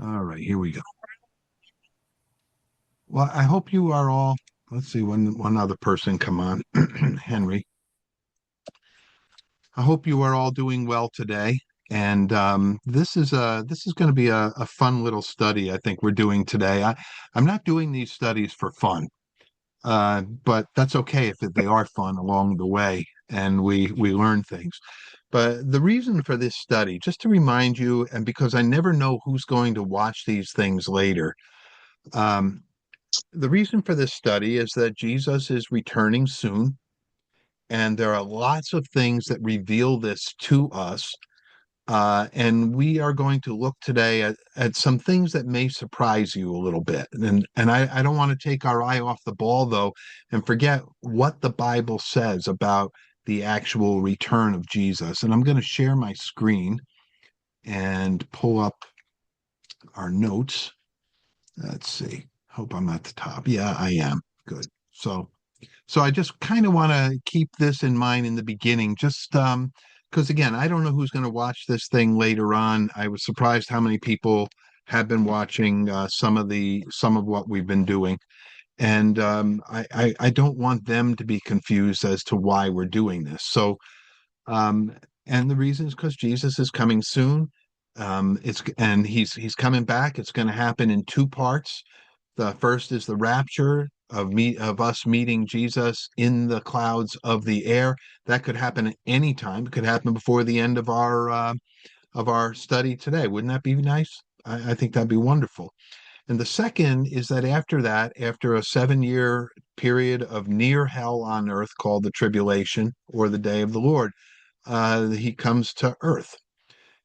All right, here we go. Well, I hope you are all, let's see, one other person come on, Henry. I hope you are all doing well today. And this is going to be a fun little study I think we're doing today. I'm not doing these studies for fun, but that's okay if they are fun along the way and we learn things. But the reason for this study, just to remind you, and because I never know who's going to watch these things later, um, the reason for this study is that Jesus is returning soon, and there are lots of things that reveal this to us. And we are going to look today at some things that may surprise you a little bit. And I don't want to take our eye off the ball, though, and forget what the Bible says about the actual return of Jesus. And I'm going to share my screen and pull up our notes. Let's see. Hope I'm at the top. Yeah, I am. Good. So I just kind of want to keep this in mind in the beginning, just because again, I don't know who's going to watch this thing later on. I was surprised how many people have been watching some of what we've been doing, and I don't want them to be confused as to why we're doing this. Um, and the reason is because Jesus is coming soon. He's coming back. It's going to happen in two parts. The first is the rapture of us meeting Jesus in the clouds of the air. That could happen at any time. It could happen before the end of our study today. Wouldn't that be nice? I think that'd be wonderful. And the second is that after that, after a 7 year period of near hell on earth called the tribulation or the day of the Lord, he comes to earth.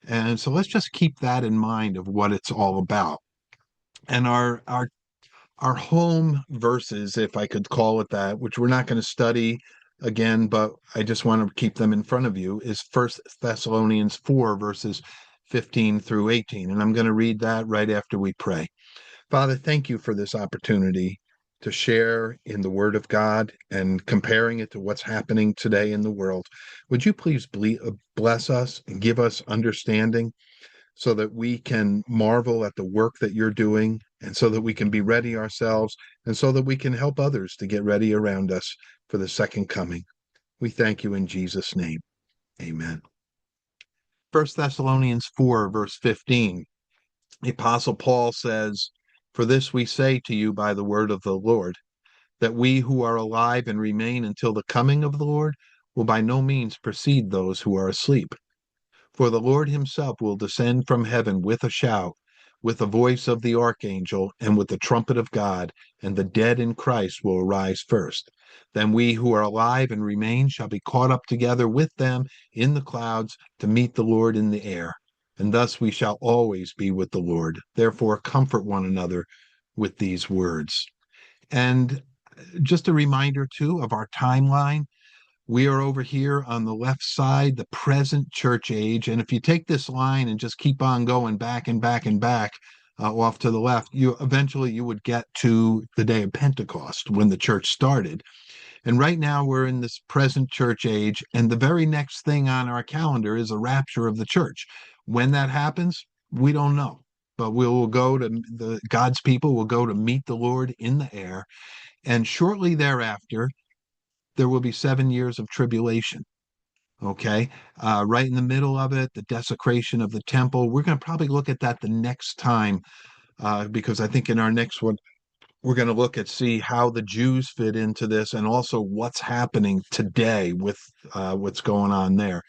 And so let's just keep that in mind of what it's all about. And our home verses, if I could call it that, which we're not going to study again, but I just want to keep them in front of you, is First Thessalonians 4, verses 15 through 18. And I'm going to read that right after we pray. Father, thank you for this opportunity to share in the Word of God and comparing it to what's happening today in the world. Would you please bless us and give us understanding so that we can marvel at the work that you're doing and so that we can be ready ourselves and so that we can help others to get ready around us for the second coming. We thank you in Jesus' name. Amen. First Thessalonians 4, verse 15, the Apostle Paul says, "For this we say to you by the word of the Lord, that we who are alive and remain until the coming of the Lord will by no means precede those who are asleep. For the Lord himself will descend from heaven with a shout, with the voice of the archangel, and with the trumpet of God, and the dead in Christ will arise first. Then we who are alive and remain shall be caught up together with them in the clouds to meet the Lord in the air. And thus we shall always be with the Lord. Therefore, comfort one another with these words." And just a reminder, too, of our timeline. We are over here on the left side, the present church age. And if you take this line and just keep on going back and back and back off to the left, you would get to the day of Pentecost when the church started. And right now we're in this present church age, and the very next thing on our calendar is a rapture of the church. When that happens, we don't know. But we will go to God's people will go to meet the Lord in the air. And shortly thereafter, there will be 7 years of tribulation. Okay. Right in the middle of it, the desecration of the temple. We're going to probably look at that the next time, because I think in our next one, we're going to look at see how the Jews fit into this and also what's happening today with what's going on there.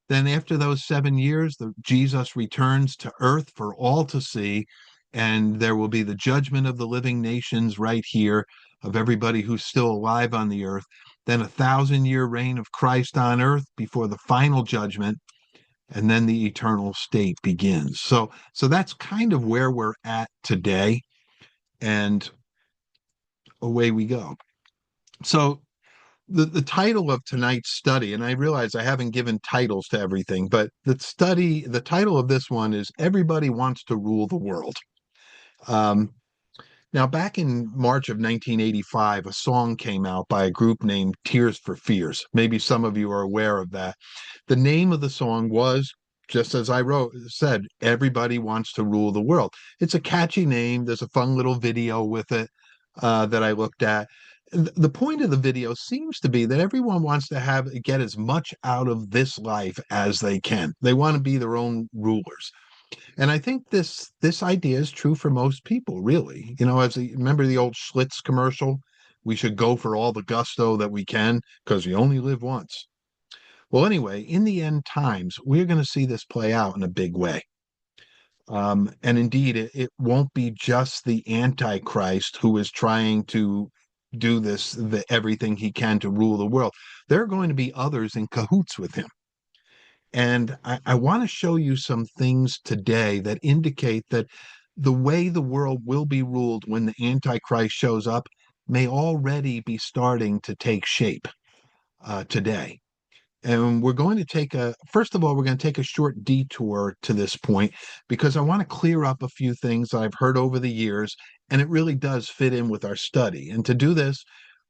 Then after those 7 years, Jesus returns to earth for all to see, and there will be the judgment of the living nations right here, of everybody who's still alive on the earth. Then 1,000 year reign of Christ on earth before the final judgment, and then the eternal state begins. So that's kind of where we're at today, and away we go. So the title of tonight's study, and I realize I haven't given titles to everything, but the title of this one is Everybody Wants to Rule the World. Um, Now, back in March of 1985, a song came out by a group named Tears for Fears. Maybe some of you are aware of that. The name of the song was just as I said, everybody wants to rule the world. It's a catchy name. There's a fun little video with it that I looked at. The point of the video seems to be that everyone wants to get as much out of this life as they can. They want to be their own rulers. And I think this idea is true for most people, really. Remember the old Schlitz commercial? We should go for all the gusto that we can because we only live once. Well, anyway, in the end times, we're going to see this play out in a big way. And indeed, it won't be just the Antichrist who is trying to do everything he can to rule the world. There are going to be others in cahoots with him. And I want to show you some things today that indicate that the way the world will be ruled when the Antichrist shows up may already be starting to take shape today. And we're going to first of all, we're going to take a short detour to this point because I want to clear up a few things that I've heard over the years, and it really does fit in with our study. And to do this,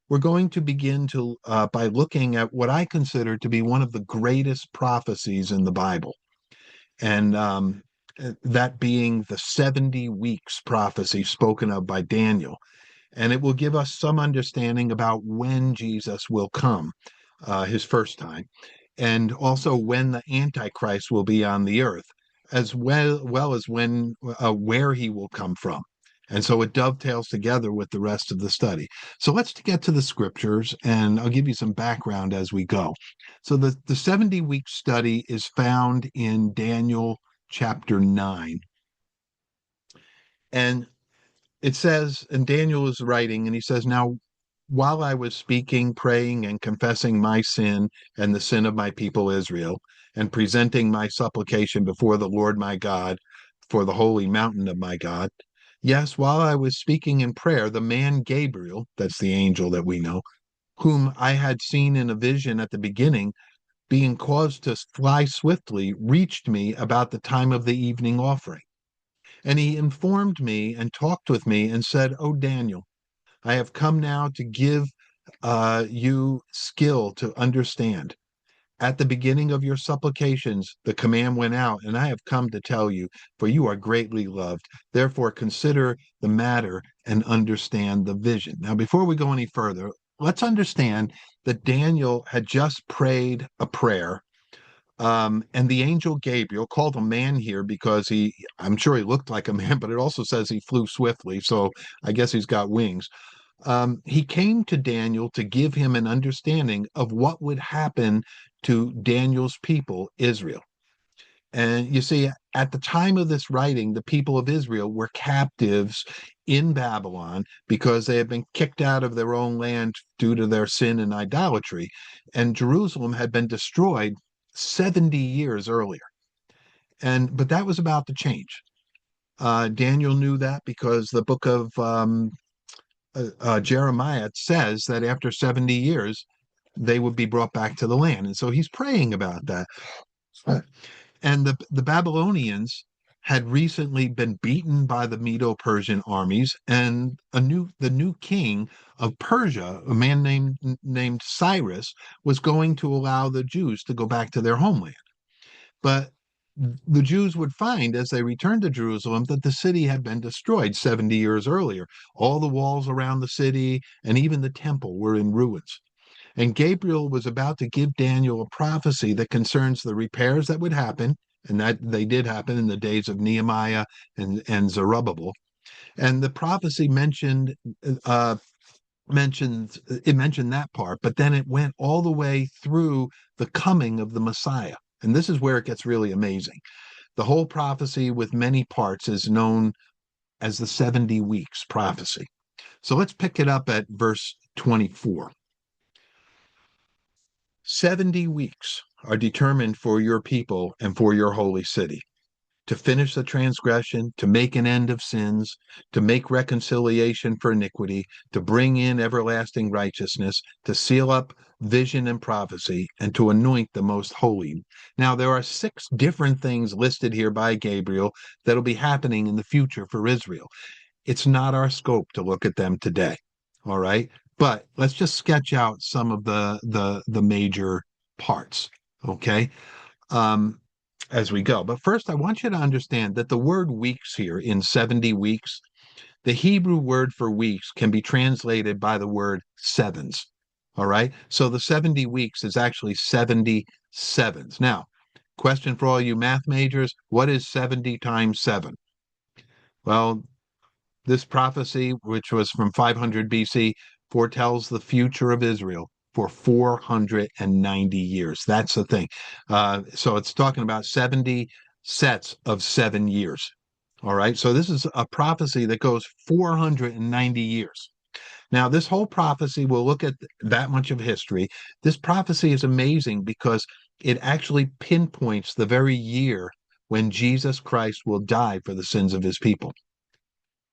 we're going to begin by looking at what I consider to be one of the greatest prophecies in the Bible, and that being the 70 weeks prophecy spoken of by Daniel. And it will give us some understanding about when Jesus will come, his first time, and also when the Antichrist will be on the earth, as well as where he will come from. And so it dovetails together with the rest of the study. So let's get to the scriptures, and I'll give you some background as we go. So the 70-week study is found in Daniel chapter 9. And it says, and Daniel is writing, and he says, "Now, while I was speaking, praying, and confessing my sin and the sin of my people Israel, and presenting my supplication before the Lord my God for the holy mountain of my God, yes, while I was speaking in prayer, the man Gabriel," that's the angel that we know, "whom I had seen in a vision at the beginning, being caused to fly swiftly, reached me about the time of the evening offering. And he informed me and talked with me and said, 'O Daniel, I have come now to give you skill to understand. At the beginning of your supplications, the command went out, and I have come to tell you, for you are greatly loved. Therefore, consider the matter and understand the vision.'" Now, before we go any further, let's understand that Daniel had just prayed a prayer. And the angel Gabriel, called a man here because I'm sure he looked like a man, but it also says he flew swiftly. So I guess he's got wings. He came to Daniel to give him an understanding of what would happen to Daniel's people, Israel. And you see, at the time of this writing, the people of Israel were captives in Babylon because they had been kicked out of their own land due to their sin and idolatry. And Jerusalem had been destroyed 70 years earlier. But that was about to change. Daniel knew that because the book of Jeremiah says that after 70 years, they would be brought back to the land. And so he's praying about that. And the Babylonians had recently been beaten by the Medo-Persian armies, and the new king of Persia, a man named Cyrus, was going to allow the Jews to go back to their homeland. But the Jews would find as they returned to Jerusalem that the city had been destroyed 70 years earlier. All the walls around the city and even the temple were in ruins. And Gabriel was about to give Daniel a prophecy that concerns the repairs that would happen, and that they did happen in the days of Nehemiah and Zerubbabel. And the prophecy mentioned that part, but then it went all the way through the coming of the Messiah. And this is where it gets really amazing. The whole prophecy with many parts is known as the 70 weeks prophecy. So let's pick it up at verse 24. 70 weeks are determined for your people and for your holy city, to finish the transgression, to make an end of sins, to make reconciliation for iniquity, to bring in everlasting righteousness, to seal up vision and prophecy, and to anoint the most holy. Now, there are 6 different things listed here by Gabriel that'll be happening in the future for Israel. It's not our scope to look at them today. All right. But let's just sketch out some of the major parts. Okay. Um, as we go. But first, I want you to understand that the word weeks here in 70 weeks, the Hebrew word for weeks can be translated by the word sevens. All right. So the 70 weeks is actually 70 sevens. Now, question for all you math majors, what is 70 times 7? Well, this prophecy, which was from 500 BC, foretells the future of Israel for 490 years. That's the thing. So it's talking about 70 sets of 7 years. All right. So this is a prophecy that goes 490 years. Now, this whole prophecy, we'll look at that much of history. This prophecy is amazing because it actually pinpoints the very year when Jesus Christ will die for the sins of his people.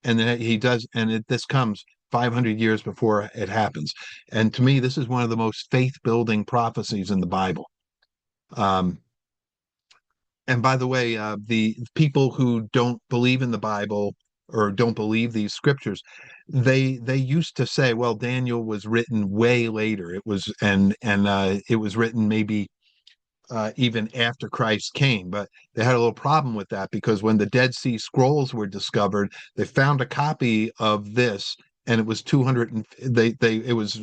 And then he does, and this comes 500 years before it happens. And to me, this is one of the most faith-building prophecies in the Bible. Um, and by the way, the people who don't believe in the Bible or don't believe these scriptures, they used to say, well, Daniel was written way later. It was and it was written maybe even after Christ came. But they had a little problem with that because when the Dead Sea Scrolls were discovered, they found a copy of this, and it was 200. They it was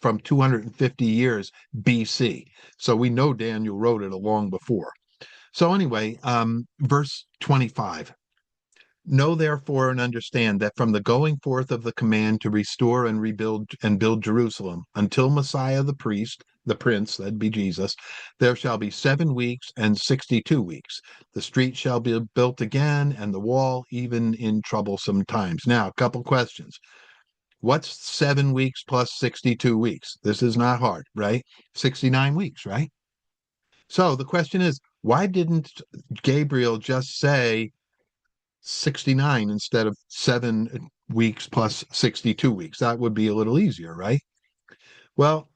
from 250 years BC. So we know Daniel wrote it long before. So anyway, verse 25. Know therefore and understand that from the going forth of the command to restore and rebuild and build Jerusalem until Messiah the Prince, that'd be Jesus, there shall be 7 weeks and 62 weeks. The street shall be built again, and the wall even in troublesome times. Now, a couple questions. What's 7 weeks plus 62 weeks? This is not hard, right? 69 weeks, right? So the question is, why didn't Gabriel just say 69 instead of 7 weeks plus 62 weeks? That would be a little easier, right? Well,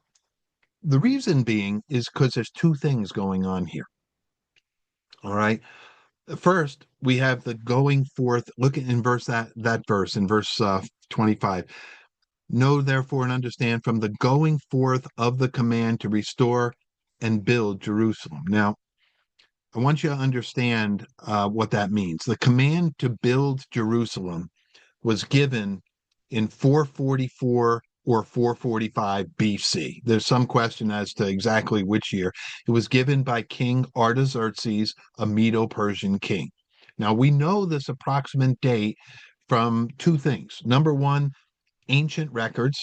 the reason being is because there's two things going on here. All right. First, we have the going forth. Look at in verse that verse in verse 25. Know therefore and understand from the going forth of the command to restore and build Jerusalem. Now, I want you to understand what that means. The command to build Jerusalem was given in 444 or 445 BC. There's some question as to exactly which year. It was given by King Artaxerxes, a Medo-Persian king. Now, we know this approximate date from two things. Number one, ancient records.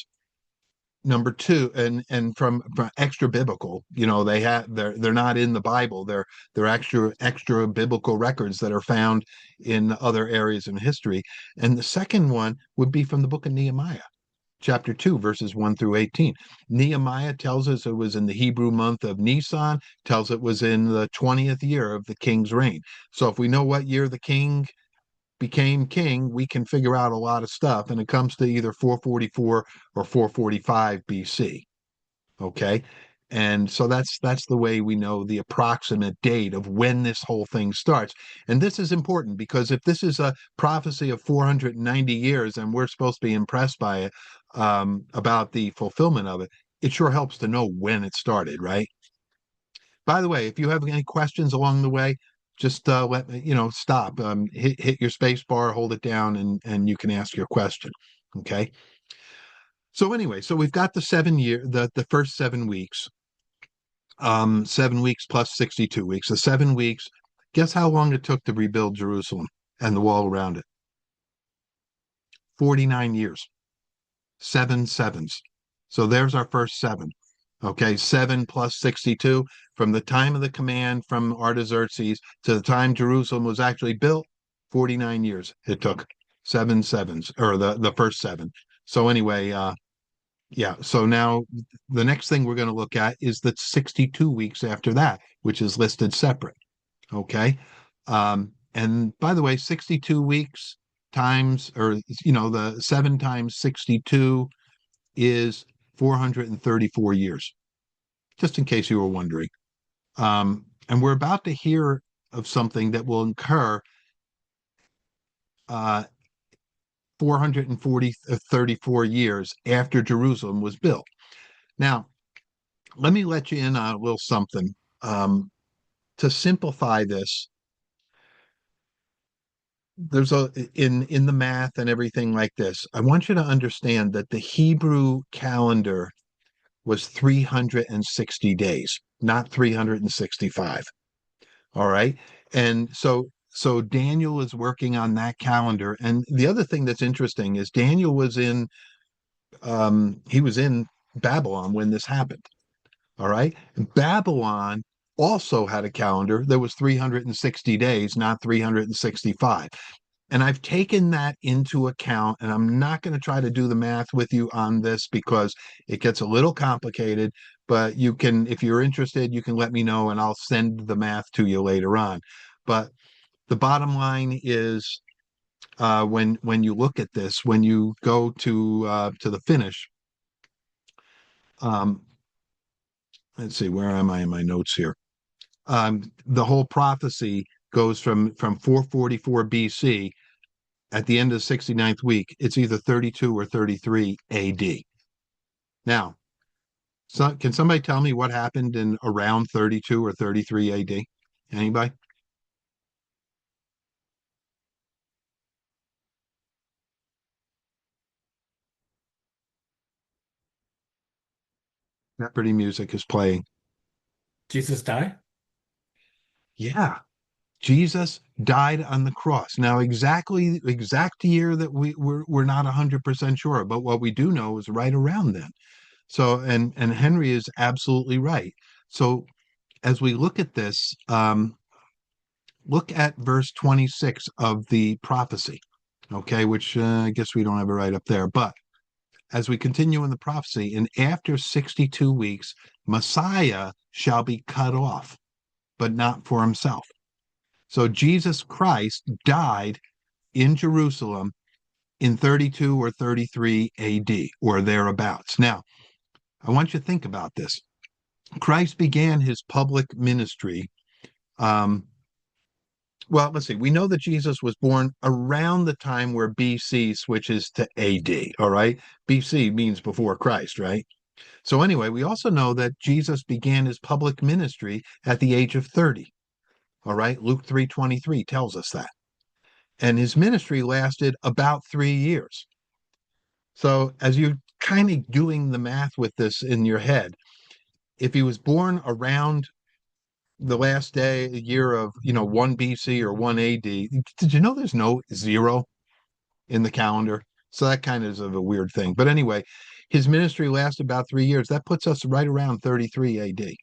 Number two, and from extra biblical, they're not in the Bible. They're extra biblical records that are found in other areas in history. And the second one would be from the book of Nehemiah, chapter 2, verses 1 through 18. Nehemiah tells us it was in the Hebrew month of Nisan, tells it was in the 20th year of the king's reign. So if we know what year the king became king, we can figure out a lot of stuff, and it comes to either 444 or 445 BC. Okay. And so that's the way we know the approximate date of when this whole thing starts. And this is important because if this is a prophecy of 490 years and we're supposed to be impressed by it, about the fulfillment of it, it sure helps to know when it started, right? By the way, if you have any questions along the way, just let me, stop, hit your space bar, hold it down, and you can ask your question. Okay. So anyway, so we've got the first 7 weeks, 7 weeks plus 62 weeks. The 7 weeks, guess how long it took to rebuild Jerusalem and the wall around it? 49 years, 7 sevens. So there's our first seven. Okay, 7 plus 62 from the time of the command from Artaxerxes to the time Jerusalem was actually built, 49 years it took. 7 sevens, or the first seven. So anyway, yeah, so now the next thing we're going to look at is the 62 weeks after that, which is listed separate. Okay. And by the way, 62 weeks times, or, the 7 times 62 is 434 years, just in case you were wondering. And we're about to hear of something that will occur 34 years after Jerusalem was built. Now, let me let you in on a little something to simplify this, there's a in the math and everything like this. I want you to understand that the Hebrew calendar was 360 days, not 365. All right. And so Daniel is working on that calendar. And the other thing that's interesting is Daniel was in he was in Babylon when this happened. All right. Babylon also had a calendar that was 360 days, not 365. And I've taken that into account, and I'm not going to try to do the math with you on this because it gets a little complicated. But you can, if you're interested, you can let me know and I'll send the math to you later on. But the bottom line is when you look at this, when you go to the finish, um, let's see, where am I in my notes here? The whole prophecy goes from 444 BC at the end of the 69th week. It's either 32 or 33 AD. Now, so can somebody tell me what happened in around 32 or 33 AD? Anybody? Jeopardy music is playing. Jesus die? Yeah, Jesus died on the cross. Now, exact year that we're not 100% sure, but what we do know is right around then. So, and Henry is absolutely right. So, as we look at this, look at verse 26 of the prophecy, okay, which I guess we don't have it right up there. But as we continue in the prophecy, and after 62 weeks, Messiah shall be cut off, but not for himself. So Jesus Christ died in Jerusalem in 32 or 33 AD or thereabouts. Now, I want you to think about this. Christ began his public ministry. Um, well, let's see. We know that Jesus was born around the time where BC switches to AD. All right. BC means before Christ, right? So, anyway, we also know that Jesus began his public ministry at the age of 30. All right. Luke 3:23 tells us that. And his ministry lasted about 3 years. So, as you're kind of doing the math with this in your head, if he was born around the last day, year of, 1 BC or 1 AD, did you know there's no zero in the calendar? So that kind of is of a weird thing. But anyway, his ministry lasted about 3 years. That puts us right around 33 AD.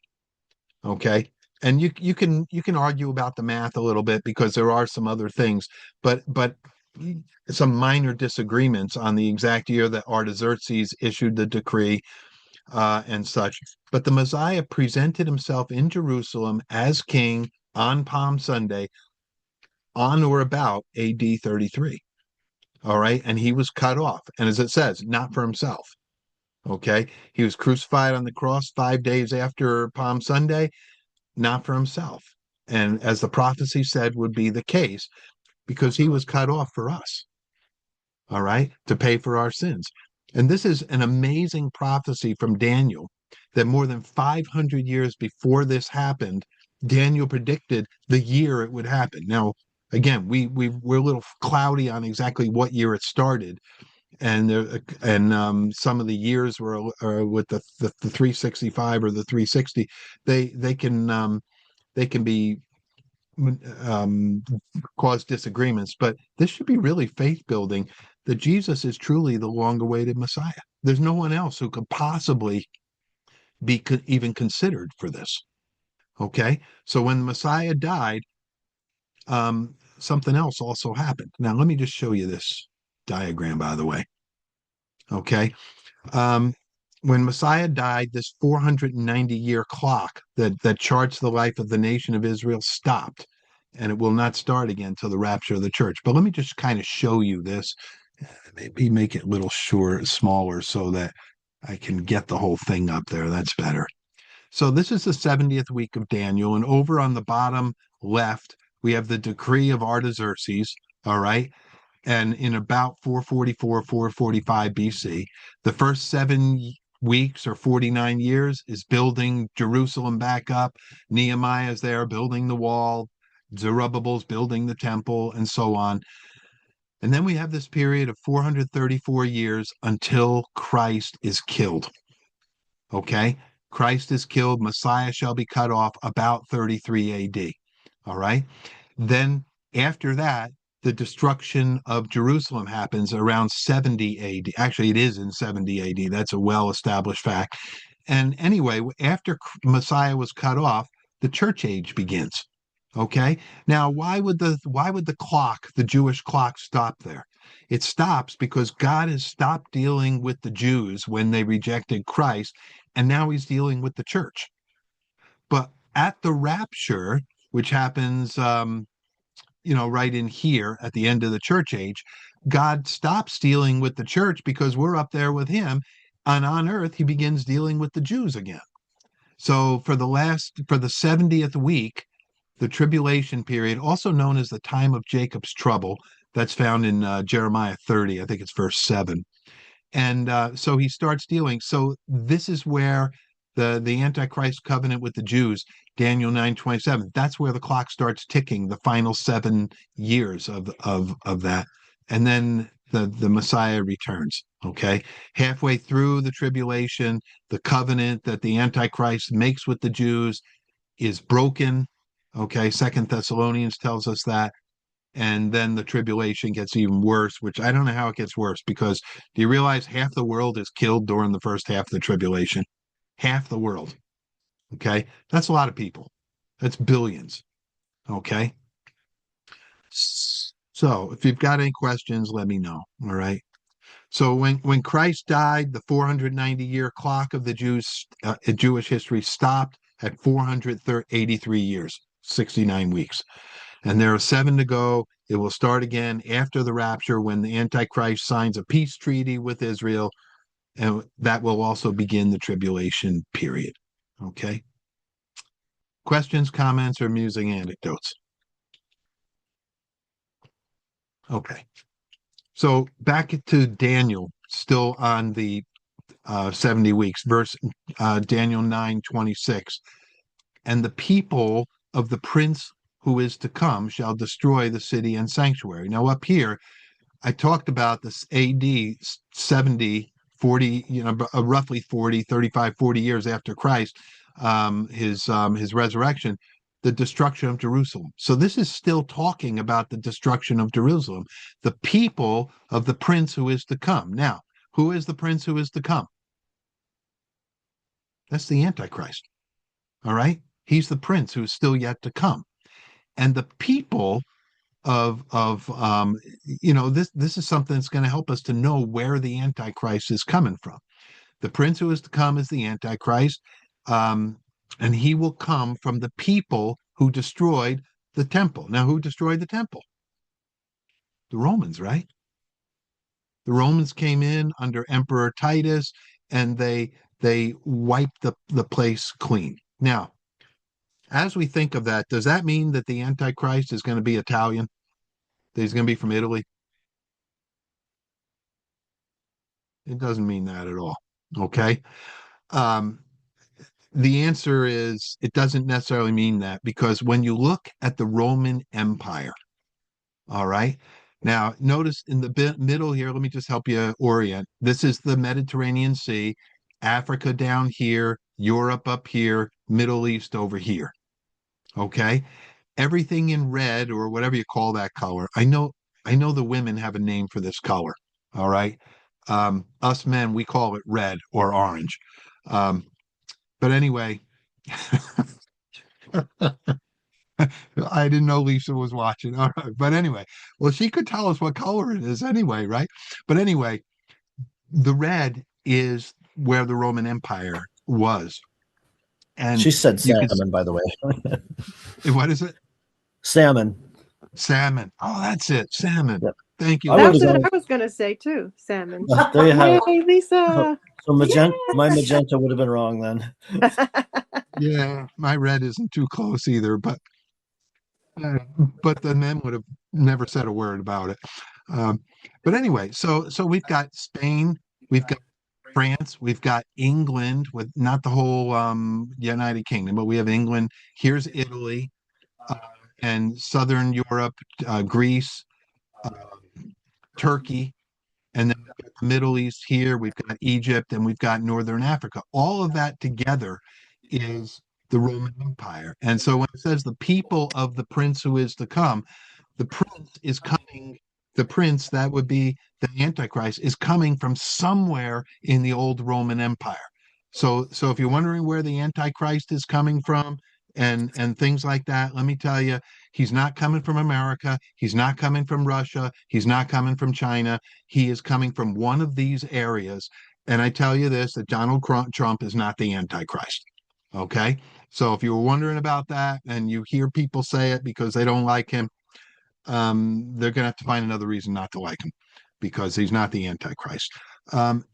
Okay. And you can argue about the math a little bit because there are some other things, but some minor disagreements on the exact year that Artaxerxes issued the decree and such. But the Messiah presented himself in Jerusalem as king on Palm Sunday on or about AD 33. All right. And he was cut off. And as it says, not for himself. Okay. He was crucified on the cross 5 days after Palm Sunday, not for himself. And as the prophecy said would be the case, because he was cut off for us. All right. To pay for our sins. And this is an amazing prophecy from Daniel that more than 500 years before this happened, Daniel predicted the year it would happen. Now, again, we're a little cloudy on exactly what year it started, and some of the years were with the 365 or the 360. They can be um, cause disagreements, but this should be really faith building that Jesus is truly the long awaited Messiah. There's no one else who could possibly be even considered for this. Okay. So when the Messiah died, something else also happened. Now, let me just show you this diagram, by the way. Okay. Um, when Messiah died, this 490-year clock that charts the life of the nation of Israel stopped, and it will not start again till the rapture of the church. But let me just kind of show you this. Maybe make it a little smaller so that I can get the whole thing up there. That's better. So this is the 70th week of Daniel, and over on the bottom left, we have the decree of Artaxerxes. All right. And in about 444, 445 BC, the first weeks or 49 years is building Jerusalem back up. Nehemiah's there building the wall. Zerubbabel's building the temple, and so on. And then we have this period of 434 years until Christ is killed. Okay? Christ is killed, Messiah shall be cut off about 33 AD. All right? Then after that, the destruction of Jerusalem happens around 70 AD. Actually, it is in 70 AD. That's a well established fact. And anyway, after Messiah was cut off, the church age begins. Okay. Now, why would the clock, the Jewish clock, stop there? It stops because God has stopped dealing with the Jews when they rejected Christ, and now he's dealing with the church. But at the rapture, which happens right in here at the end of the church age, God stops dealing with the church because we're up there with him. And on earth, he begins dealing with the Jews again. So for the 70th week, the tribulation period, also known as the time of Jacob's trouble, that's found in Jeremiah 30, I think it's verse 7. And so he starts dealing. So this is where the Antichrist covenant with the Jews, Daniel 9:27, that's where the clock starts ticking, the final 7 years of that. And then the Messiah returns. Okay. Halfway through the tribulation, the covenant that the Antichrist makes with the Jews is broken. Okay. Second Thessalonians tells us that. And then the tribulation gets even worse, which I don't know how it gets worse, because do you realize half the world is killed during the first half of the tribulation? Half the world. Okay. That's a lot of people. That's billions. Okay. So if you've got any questions, let me know. All right. So when Christ died, the 490-year clock of the Jewish history stopped at 483 years, 69 weeks. And there are 7 to go. It will start again after the rapture when the Antichrist signs a peace treaty with Israel, and that will also begin the tribulation period. Okay. Questions, comments, or amusing anecdotes? Okay. So back to Daniel, still on the 70 weeks, verse Daniel 9:26. And the people of the prince who is to come shall destroy the city and sanctuary. Now, up here, I talked about this AD 70, 40, roughly 40, 35, 40 years after Christ, his resurrection, the destruction of Jerusalem. So this is still talking about the destruction of Jerusalem, the people of the prince who is to come. Now, who is the prince who is to come? That's the Antichrist. All right. He's the prince who is still yet to come. And the people this is something that's going to help us to know where the Antichrist is coming from. The prince who is to come is the Antichrist, and he will come from the people who destroyed the temple. Now, who destroyed the temple? The Romans, right? The Romans came in under Emperor Titus, and they wiped the place clean. Now, as we think of that, does that mean that the Antichrist is going to be Italian? That he's going to be from Italy? It doesn't mean that at all. Okay. Um, the answer is it doesn't necessarily mean that, because when you look at the Roman Empire, all right. Now, notice in the middle here, let me just help you orient. This is the Mediterranean Sea, Africa down here, Europe up here, Middle East over here. Okay. Everything in red, or whatever you call that color. I know the women have a name for this color. All right. Us men, we call it red or orange. Um, but anyway, I didn't know Lisa was watching. All right. But anyway, well, she could tell us what color it is anyway, right? But anyway, the red is where the Roman Empire was. And She said you can, salmon, by the way. what is it? Salmon. Salmon. Oh, that's it. Salmon. Yep. Thank you, I would That's have Lisa. what gone. I was going to say too, salmon. There you have Yay, it. So, Lisa. so my Yes. magenta would have been wrong then. Yeah, my red isn't too close either, uh, but the men would have never said a word about it. Um, but anyway, so we've got Spain, we've got France, we've got England with not the whole United Kingdom, but we have England. Here's Italy uh, and Southern Europe, Greece, uh, Turkey, and then we've got the Middle East here. We've got Egypt and we've got Northern Africa. All of that together is the Roman Empire. And so when it says the people of the prince who is to come, the prince is coming, the prince, that would be the Antichrist, is coming from somewhere in the old Roman Empire. So if you're wondering where the Antichrist is coming from and things like that, let me tell you, he's not coming from America, he's not coming from Russia, he's not coming from China. He is coming from one of these areas. And I tell you this, that Donald Trump is not the Antichrist. Okay. So if you were wondering about that and you hear people say it because they don't like him, they're going to have to find another reason not to like him because he's not the Antichrist. Um,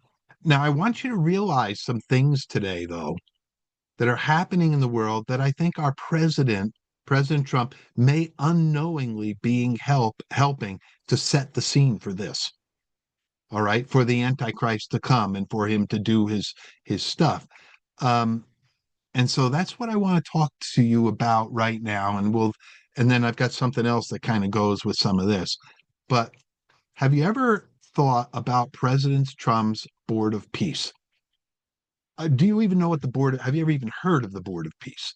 Now, I want you to realize some things today, though, that are happening in the world that I think our President Trump, may unknowingly being helping to set the scene for this. All right, for the Antichrist to come and for him to do his stuff. Um, and so that's what I want to talk to you about right now. And then I've got something else that kind of goes with some of this. But have you ever thought about President Trump's Board of Peace? Do you even know what the board? Have you ever even heard of the Board of Peace?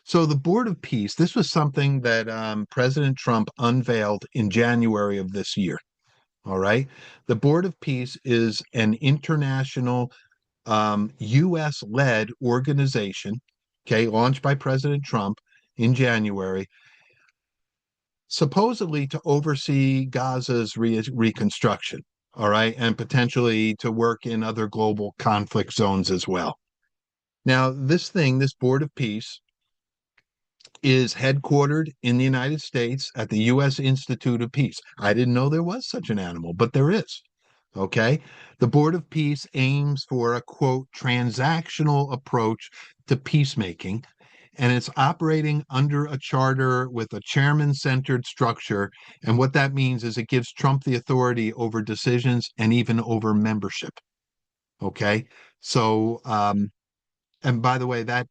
So the Board of Peace, this was something that President Trump unveiled in January of this year. All right. The Board of Peace is an international US led organization, okay, launched by President Trump in January, supposedly to oversee Gaza's reconstruction, all right, and potentially to work in other global conflict zones as well. Now, this Board of Peace, is headquartered in the United States at the U.S. Institute of Peace. I didn't know there was such an animal, but there is. Okay. The Board of Peace aims for a quote, transactional approach to peacemaking, and it's operating under a charter with a chairman centered structure. And what that means is it gives Trump the authority over decisions and even over membership. Okay. So, and by the way, that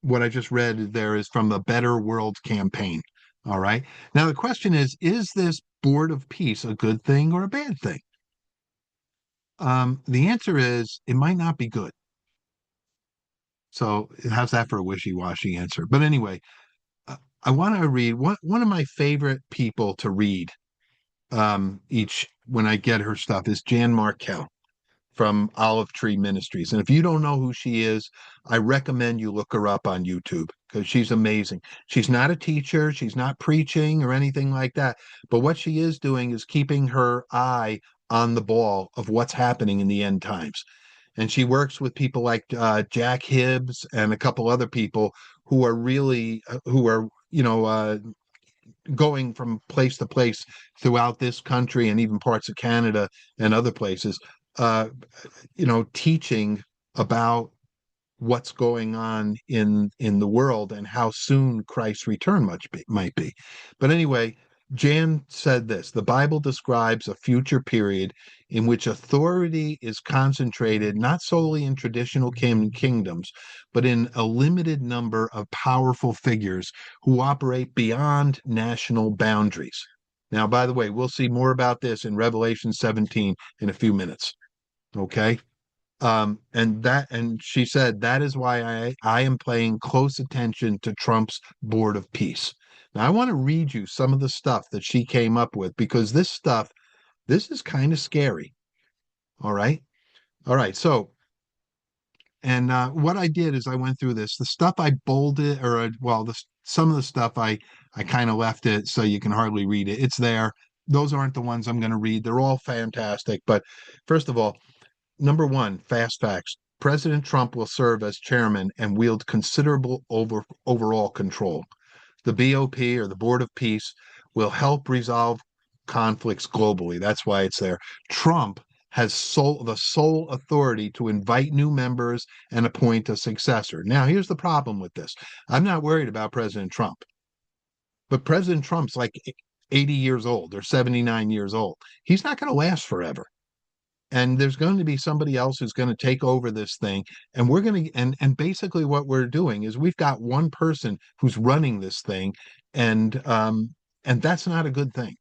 what I just read there is from the Better World campaign. All right. Now, the question is this Board of Peace a good thing or a bad thing? The answer is it might not be good. So, how's that for a wishy washy answer? But anyway, I want to read one of my favorite people to read each when I get her stuff is Jan Markell from Olive Tree Ministries. And if you don't know who she is, I recommend you look her up on YouTube because she's amazing. She's not a teacher, she's not preaching or anything like that. But what she is doing is keeping her eye on the ball of what's happening in the end times. And she works with people like Jack Hibbs and a couple other people who are really, who are, going from place to place throughout this country and even parts of Canada and other places, uh, teaching about what's going on in the world and how soon Christ's return might be. But anyway, Jan said this: the Bible describes a future period in which authority is concentrated not solely in traditional kingdoms, but in a limited number of powerful figures who operate beyond national boundaries. Now, by the way, we'll see more about this in Revelation 17 in a few minutes. Okay. And she said that is why I am paying close attention to Trump's Board of Peace. Now I want to read you some of the stuff that she came up with because this is kind of scary. All right. All right. So, and what I did is I went through this. The stuff I bolded, or well, some of the stuff I kind of left it so you can hardly read it. It's there. Those aren't the ones I'm going to read. They're all fantastic. But first of all, number one, fast facts. President Trump will serve as chairman and wield considerable overall control. The BOP, or the Board of Peace, will help resolve conflicts globally. That's why it's there. Trump has the sole authority to invite new members and appoint a successor. Now, here's the problem with this. I'm not worried about President Trump, but President Trump's like 80 years old or 79 years old. He's not going to last forever. and there's going to be somebody else who's going to take over this thing, and we're going to and basically what we're doing is we've got one person who's running this thing, and that's not a good thing.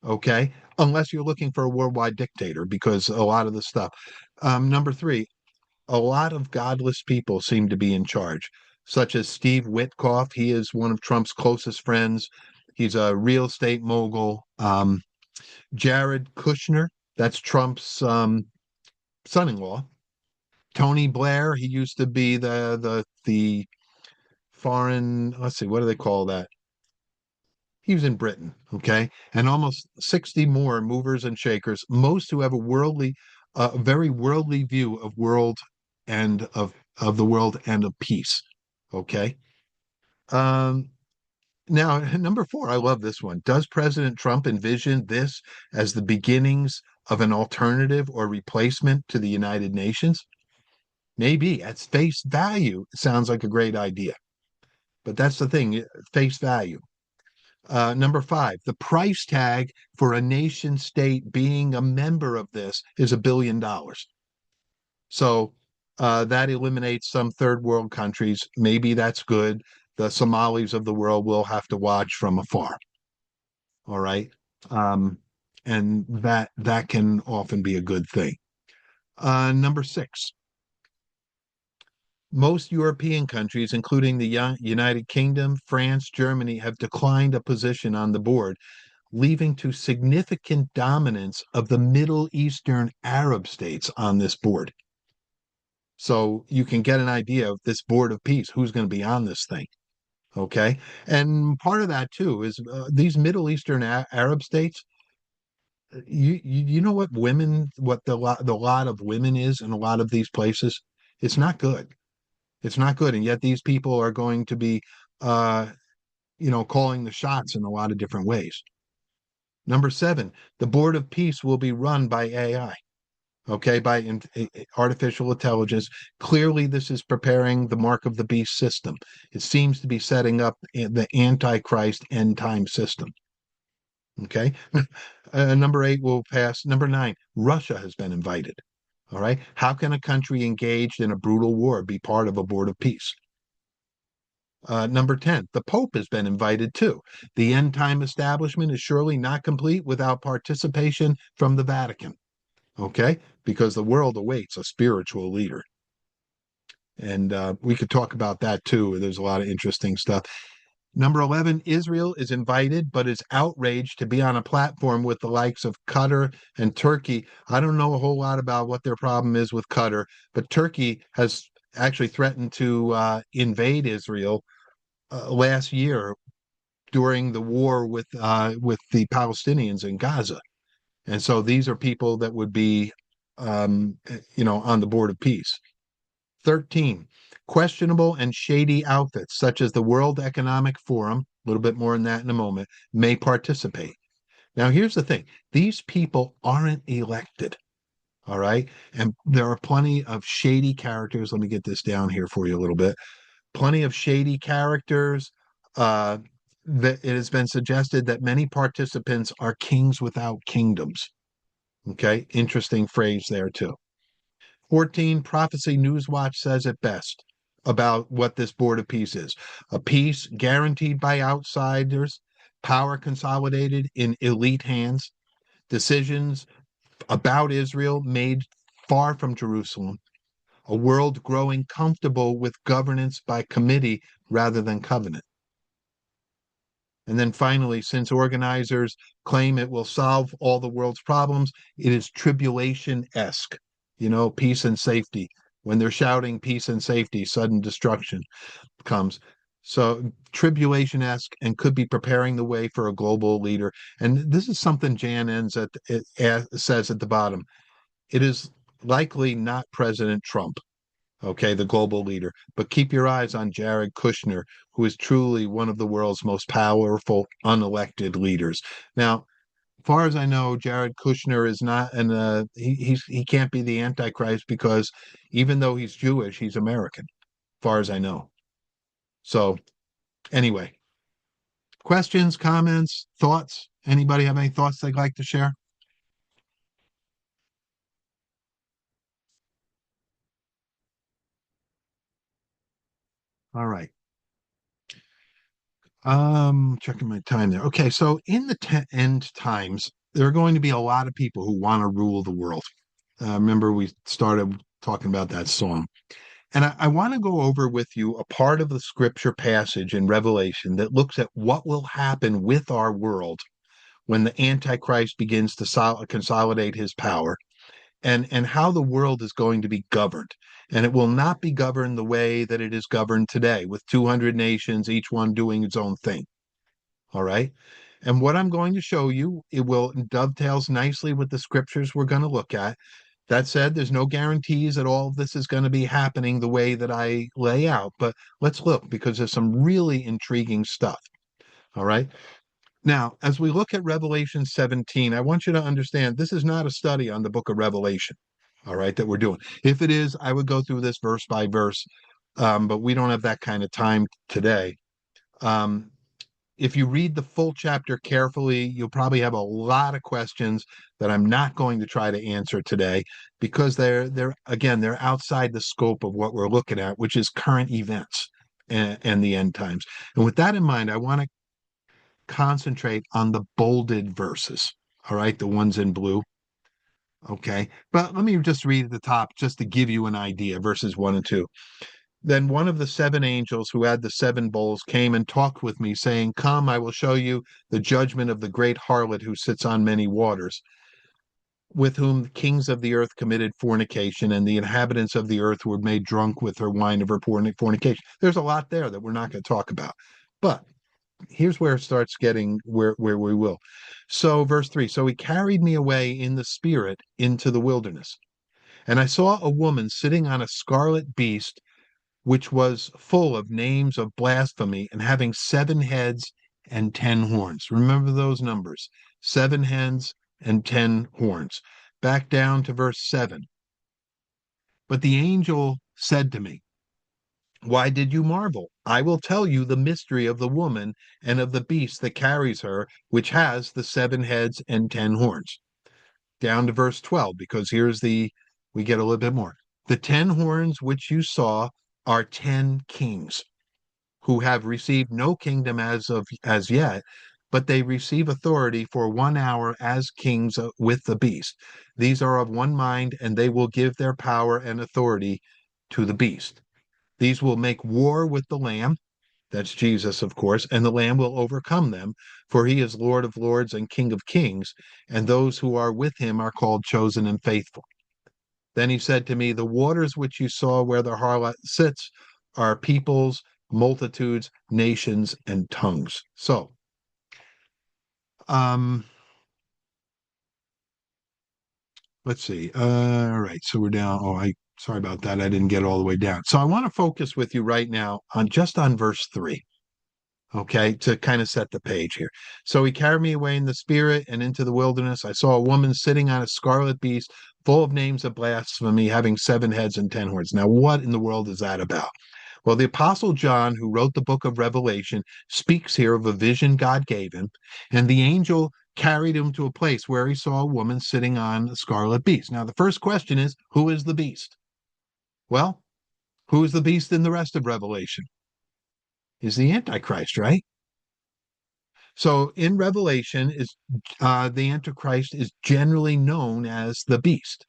Okay, unless you're looking for a worldwide dictator, because a lot of the stuff. Number three, a lot of godless people seem to be in charge, such as Steve Witkoff. He is one of Trump's closest friends. He's a real estate mogul. Jared Kushner, that's Trump's son-in-law. Tony Blair, he used to be the foreign, let's see, what do they call that? He was in Britain, okay? And almost 60 more movers and shakers, most who have a very worldly view of the world and of peace, okay? Um, Now, number four, I love this one. Does President Trump envision this as the beginnings of an alternative or replacement to the United Nations? Maybe at face value, it sounds like a great idea. But that's the thing, face value. Number five, the price tag for a nation state being a member of this is $1 billion. So that eliminates some third world countries. Maybe that's good. The Somalis of the world will have to watch from afar. All right. Um, and that can often be a good thing. Number six, most European countries, including the United Kingdom, France, Germany, have declined a position on the board, leaving to significant dominance of the Middle Eastern Arab states on this board. So you can get an idea of this board of peace, who's going to be on this thing. Okay. And part of that too is these Middle Eastern Arab states, you know what the lot of women is in a lot of these places? It's not good. It's not good. And yet these people are going to be, uh, calling the shots in a lot of different ways. Number seven, the Board of Peace will be run by AI, okay, by artificial intelligence. Clearly, this is preparing the mark of the beast system. It seems to be setting up the Antichrist end time system. Okay. Number eight will pass. Number nine, Russia has been invited. All right. How can a country engaged in a brutal war be part of a board of peace? Number 10, the Pope has been invited too. The end time establishment is surely not complete without participation from the Vatican. Okay. Because the world awaits a spiritual leader. And we could talk about that too. There's a lot of interesting stuff. Number 11, Israel is invited, but is outraged to be on a platform with the likes of Qatar and Turkey. I don't know a whole lot about what their problem is with Qatar, but Turkey has actually threatened to invade Israel last year during the war with the Palestinians in Gaza. And so these are people that would be, on the board of peace. 13, questionable and shady outfits such as the World Economic Forum, a little bit more on that in a moment, may participate. Now, here's the thing. These people aren't elected, all right? And there are plenty of shady characters. Let me get this down here for you a little bit. Plenty of shady characters. That it has been suggested that many participants are kings without kingdoms. Okay, interesting phrase there too. 14, Prophecy Newswatch says it best about what this Board of Peace is: a peace guaranteed by outsiders, power consolidated in elite hands, decisions about Israel made far from Jerusalem, a world growing comfortable with governance by committee rather than covenant. And then finally, since organizers claim it will solve all the world's problems, it is tribulation-esque, peace and safety. When they're shouting peace and safety, sudden destruction comes. So tribulation-esque, and could be preparing the way for a global leader. And this is something Jan ends at it says at the bottom. It is likely not President Trump, okay, the global leader. But keep your eyes on Jared Kushner, who is truly one of the world's most powerful unelected leaders. Now, as far as I know, Jared Kushner is not he can't be the Antichrist, because even though he's Jewish, he's American, as far as I know. So anyway, questions, comments, thoughts? Anybody have any thoughts they'd like to share? All right. Checking my time there. Okay, so in the end times, there are going to be a lot of people who want to rule the world. Remember, we started talking about that song. And I want to go over with you a part of the scripture passage in Revelation that looks at what will happen with our world when the Antichrist begins to consolidate his power and how the world is going to be governed. And it will not be governed the way that it is governed today, with 200 nations, each one doing its own thing. All right. And what I'm going to show you, it will dovetails nicely with the scriptures we're going to look at. That said, there's no guarantees that all of this is going to be happening the way that I lay out, but let's look because there's some really intriguing stuff. All right. Now, as we look at Revelation 17, I want you to understand this is not a study on the book of Revelation, all right, that we're doing. If it is, I would go through this verse by verse, but we don't have that kind of time today. Um, if you read the full chapter carefully, you'll probably have a lot of questions that I'm not going to try to answer today because they're outside the scope of what we're looking at, which is current events and the end times. And with that in mind, I want to concentrate on the bolded verses. All right, the ones in blue. Okay, but let me just read at the top just to give you an idea, verses 1 and 2. Then one of the seven angels who had the seven bowls came and talked with me, saying, Come, I will show you the judgment of the great harlot who sits on many waters, with whom the kings of the earth committed fornication, and the inhabitants of the earth were made drunk with her wine of her fornication. There's a lot there that we're not going to talk about. But here's where it starts getting where we will. So, verse 3, so he carried me away in the spirit into the wilderness. And I saw a woman sitting on a scarlet beast which was full of names of blasphemy and having 7 heads and 10 horns. Remember those numbers: 7 heads and 10 horns. Back down to verse 7. But the angel said to me, Why did you marvel? I will tell you the mystery of the woman and of the beast that carries her, which has the 7 heads and 10 horns. Down to verse 12, because we get a little bit more. The 10 horns which you saw are 10 kings who have received no kingdom as yet, but they receive authority for 1 hour as kings with the beast. These are of one mind, and they will give their power and authority to the beast. These will make war with the Lamb, that's Jesus, of course, and the Lamb will overcome them, for he is Lord of lords and King of kings, and those who are with him are called chosen and faithful. Then he said to me, The waters which you saw where the harlot sits are peoples, multitudes, nations, and tongues. So, um, let's see. All right, so we're down. Sorry about that. I didn't get all the way down. So I want to focus with you right now on verse 3. Okay, to kind of set the page here. So he carried me away in the spirit and into the wilderness. I saw a woman sitting on a scarlet beast, full of names of blasphemy, having 7 heads and 10 horns. Now, what in the world is that about? Well, the Apostle John, who wrote the book of Revelation, speaks here of a vision God gave him, and the angel carried him to a place where he saw a woman sitting on a scarlet beast. Now, the first question is, who is the beast? Well, who is the beast in the rest of Revelation? Is the Antichrist, right? So in Revelation, the Antichrist is generally known as the beast.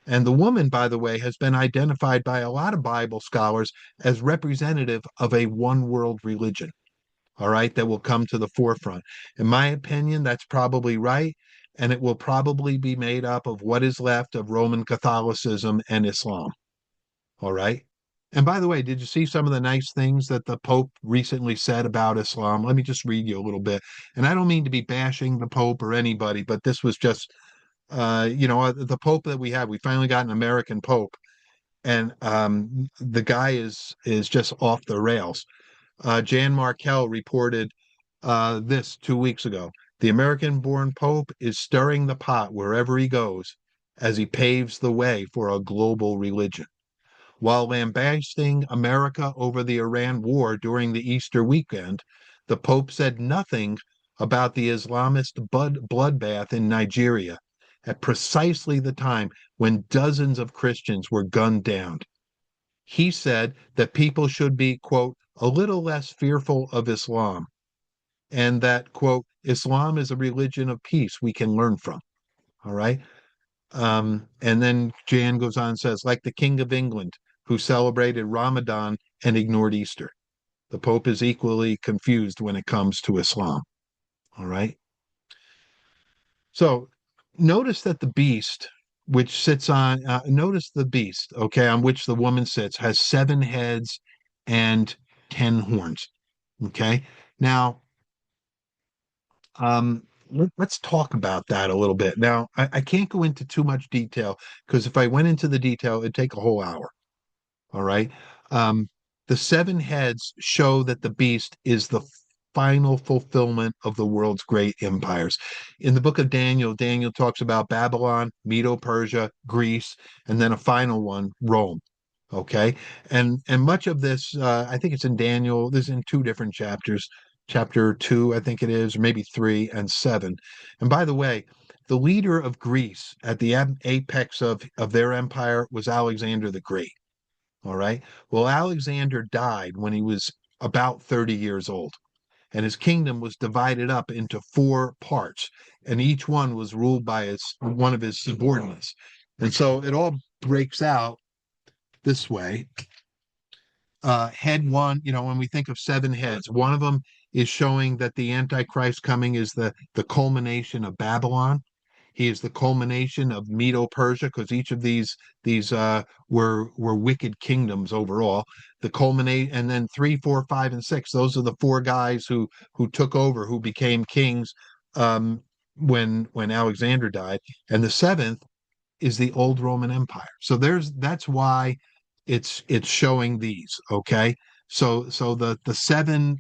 And the woman, by the way, has been identified by a lot of Bible scholars as representative of a one world religion, all right, that will come to the forefront. In my opinion, that's probably right. And it will probably be made up of what is left of Roman Catholicism and Islam, all right? And by the way, did you see some of the nice things that the Pope recently said about Islam? Let me just read you a little bit. And I don't mean to be bashing the Pope or anybody, but this was just, the Pope that we have. We finally got an American Pope, and the guy is just off the rails. Jan Markell reported this 2 weeks ago. The American-born Pope is stirring the pot wherever he goes as he paves the way for a global religion. While lambasting America over the Iran war during the Easter weekend, the Pope said nothing about the Islamist bloodbath in Nigeria at precisely the time when dozens of Christians were gunned down. he said that people should be, quote, a little less fearful of Islam, and that, quote, Islam is a religion of peace we can learn from. All right. And then Jan goes on and says, like the King of England, who celebrated Ramadan and ignored Easter. The Pope is equally confused when it comes to Islam. All right. So notice that the beast, which sits on, notice the beast, okay, on which the woman sits, has 7 heads and 10 horns. Okay. Now, let's talk about that a little bit. Now, I can't go into too much detail because if I went into the detail, it'd take a whole hour. All right. Um, the 7 heads show that the beast is the final fulfillment of the world's great empires. In the book of Daniel, Daniel talks about Babylon, Medo-Persia, Greece, and then a final one, Rome. Okay. And much of this, I think it's in Daniel, this is in 2 different chapters, chapter 2, I think it is, or maybe 3 and 7. And by the way, the leader of Greece at the apex of their empire was Alexander the Great. All right. Well, Alexander died when he was about 30 years old, and his kingdom was divided up into 4 parts, and each one was ruled by one of his subordinates. And so it all breaks out this way. Head one, when we think of 7 heads, one of them is showing that the Antichrist coming is the culmination of Babylon. He is the culmination of Medo-Persia, because each of these were wicked kingdoms overall. The culminate, and then 3, 4, 5, and 6. Those are the 4 guys who took over, who became kings um, when Alexander died. And the 7th is the old Roman Empire. So that's why it's showing these. Okay, so the 7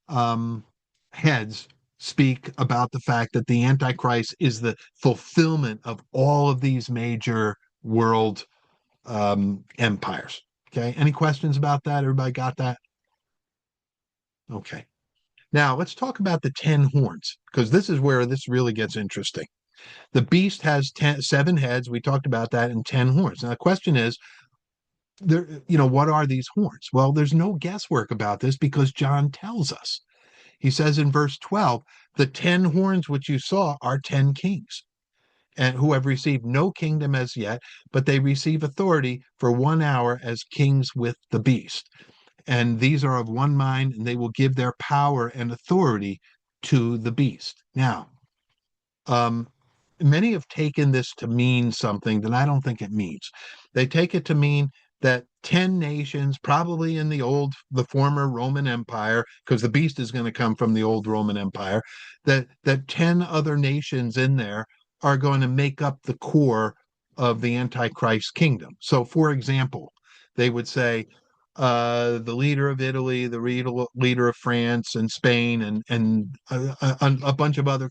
um, heads speak about the fact that the Antichrist is the fulfillment of all of these major world empires. Okay, any questions about that? Everybody got that? Okay. Now let's talk about the 10 horns, because this is where this really gets interesting. The beast has 7 heads. We talked about that, and 10 horns. Now the question is, what are these horns? Well, there's no guesswork about this because John tells us. He says in verse 12, the 10 horns which you saw are 10 kings, and who have received no kingdom as yet, but they receive authority for 1 hour as kings with the beast. And these are of one mind, and they will give their power and authority to the beast. Now, um, many have taken this to mean something that I don't think it means. They take it to mean that 10 nations, probably in the former Roman Empire, because the beast is going to come from the old Roman Empire, that 10 other nations in there are going to make up the core of the Antichrist kingdom. So, for example, they would say the leader of Italy, the leader of France and Spain, and a bunch of other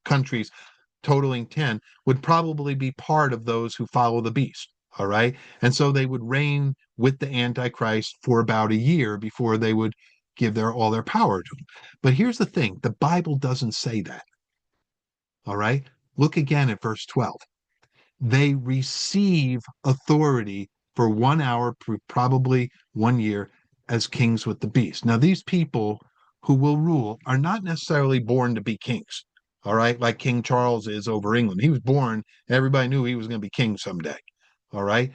countries totaling 10 would probably be part of those who follow the beast. All right. And so they would reign with the Antichrist for about a year before they would give all their power to him. But here's the thing, the Bible doesn't say that. All right. Look again at verse 12. They receive authority for 1 hour, probably 1 year, as kings with the beast. Now, these people who will rule are not necessarily born to be kings. All right, like King Charles is over England. He was born, everybody knew he was going to be king someday. All right.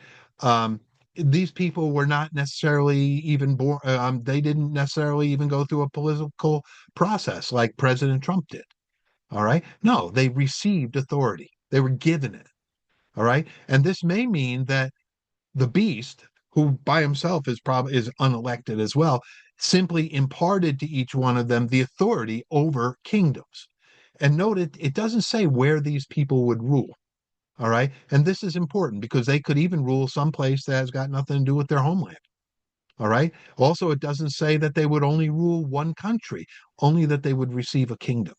These people were not necessarily even born, they didn't necessarily even go through a political process like President Trump did. All right. No, they received authority, they were given it. All right. And this may mean that the beast, who by himself is unelected as well, simply imparted to each one of them the authority over kingdoms. And note it doesn't say where these people would rule. All right. And this is important because they could even rule someplace that has got nothing to do with their homeland. All right. Also, it doesn't say that they would only rule one country, only that they would receive a kingdom.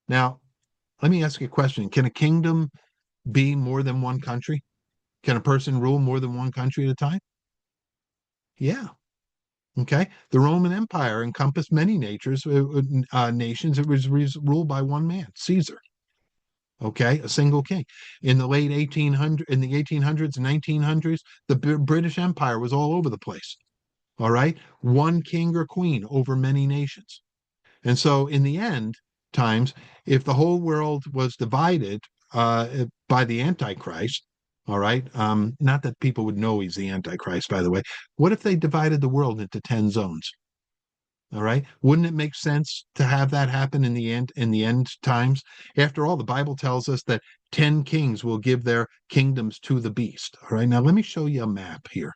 Now, let me ask you a question. Can a kingdom be more than one country? Can a person rule more than one country at a time? Yeah. Okay. The Roman Empire encompassed many nations. It was ruled by one man, Caesar. Okay, a single king. In the late 1800s, 1900s, the British Empire was all over the place. All right, one king or queen over many nations. And so, in the end times, if the whole world was divided by the Antichrist, all right, not that people would know he's the Antichrist, by the way. What if they divided the world into 10 zones? All right. Wouldn't it make sense to have that happen in the end times? After all, the Bible tells us that 10 kings will give their kingdoms to the beast. All right. Now let me show you a map here.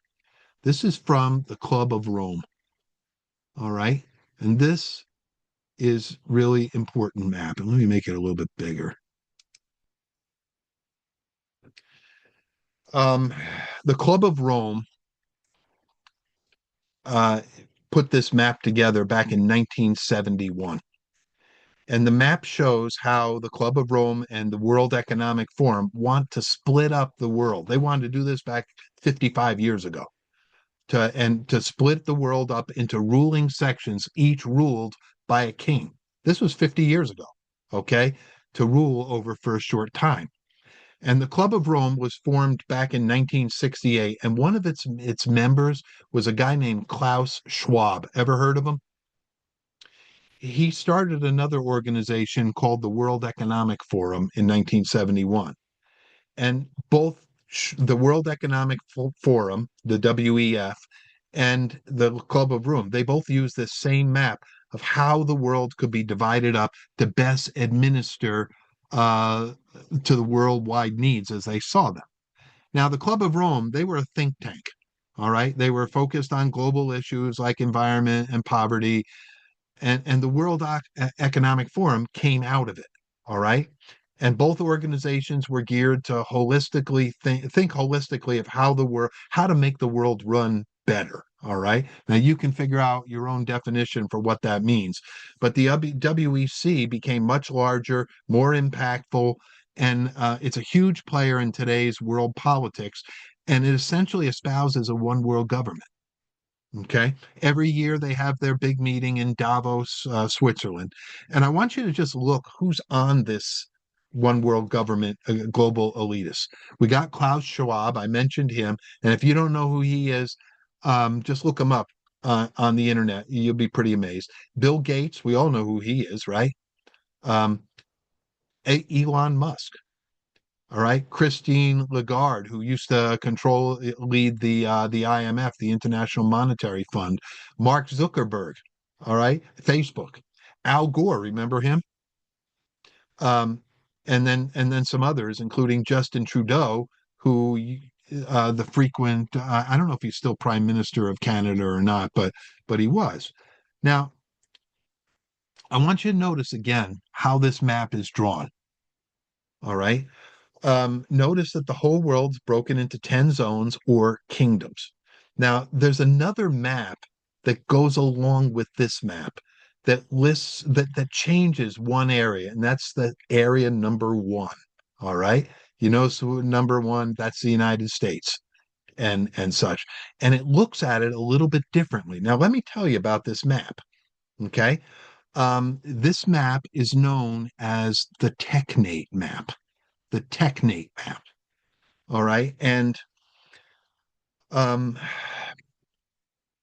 This is from the Club of Rome. All right. And this is really important map. And let me make it a little bit bigger. Um, the Club of Rome uh, put this map together back in 1971. And the map shows how the Club of Rome and the World Economic Forum want to split up the world. They wanted to do this back 55 years ago to split the world up into ruling sections, each ruled by a king. This was 50 years ago, okay, to rule over for a short time. And the Club of Rome was formed back in 1968, and one of its members was a guy named Klaus Schwab. Ever heard of him? He started another organization called the World Economic Forum in 1971. And both the World Economic Forum, the WEF, and the Club of Rome, they both use this same map of how the world could be divided up to best administer uh, to the worldwide needs as they saw them. Now, the Club of Rome, they were a think tank. All right. They were focused on global issues like environment and poverty, and the World Economic Forum came out of it. All right. And both organizations were geared to holistically think holistically of how to make the world run better. All right. Now you can figure out your own definition for what that means. But the WEC became much larger, more impactful, and it's a huge player in today's world politics. And it essentially espouses a one world government. Okay. Every year they have their big meeting in Davos, Switzerland. And I want you to just look who's on this one world government, global elitists. We got Klaus Schwab. I mentioned him. And if you don't know who he is, just look him up on the internet. You'll be pretty amazed. Bill Gates, we all know who he is, right? Um, Elon Musk. All right, Christine Lagarde, who used to lead the IMF, the International Monetary Fund. Mark Zuckerberg, all right, Facebook. Al Gore, remember him? Um, and then some others, including Justin Trudeau, who the frequent I don't know if he's still Prime Minister of Canada or not, but he was. Now, I want you to notice again how this map is drawn. All right. Notice that the whole world's broken into 10 zones or kingdoms. Now, there's another map that goes along with this map that changes one area, and that's the area number one. All right. So number one, that's the United States and such. And it looks at it a little bit differently. Now, let me tell you about this map. Okay. This map is known as the Technate map. The Technate map. All right. And um,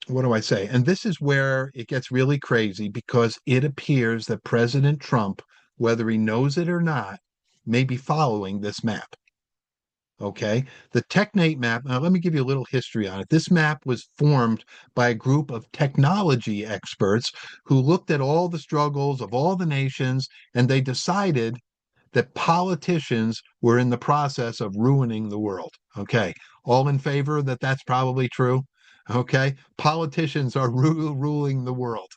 what do I say? And this is where it gets really crazy because it appears that President Trump, whether he knows it or not, may be following this map. Okay. The Technate map. Now, let me give you a little history on it. This map was formed by a group of technology experts who looked at all the struggles of all the nations and they decided that politicians were in the process of ruining the world. Okay. All in favor that that's probably true? Okay. Politicians are ruling the world,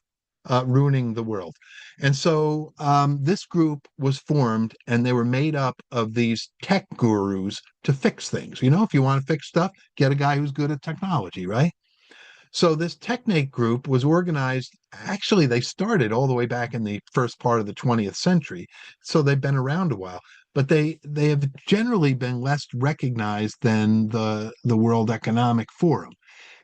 ruining the world. And so this group was formed and they were made up of these tech gurus to fix things. If you want to fix stuff, get a guy who's good at technology, right? So this Technate group was organized. Actually, they started all the way back in the first part of the 20th century. So they've been around a while, but they have generally been less recognized than the World Economic Forum.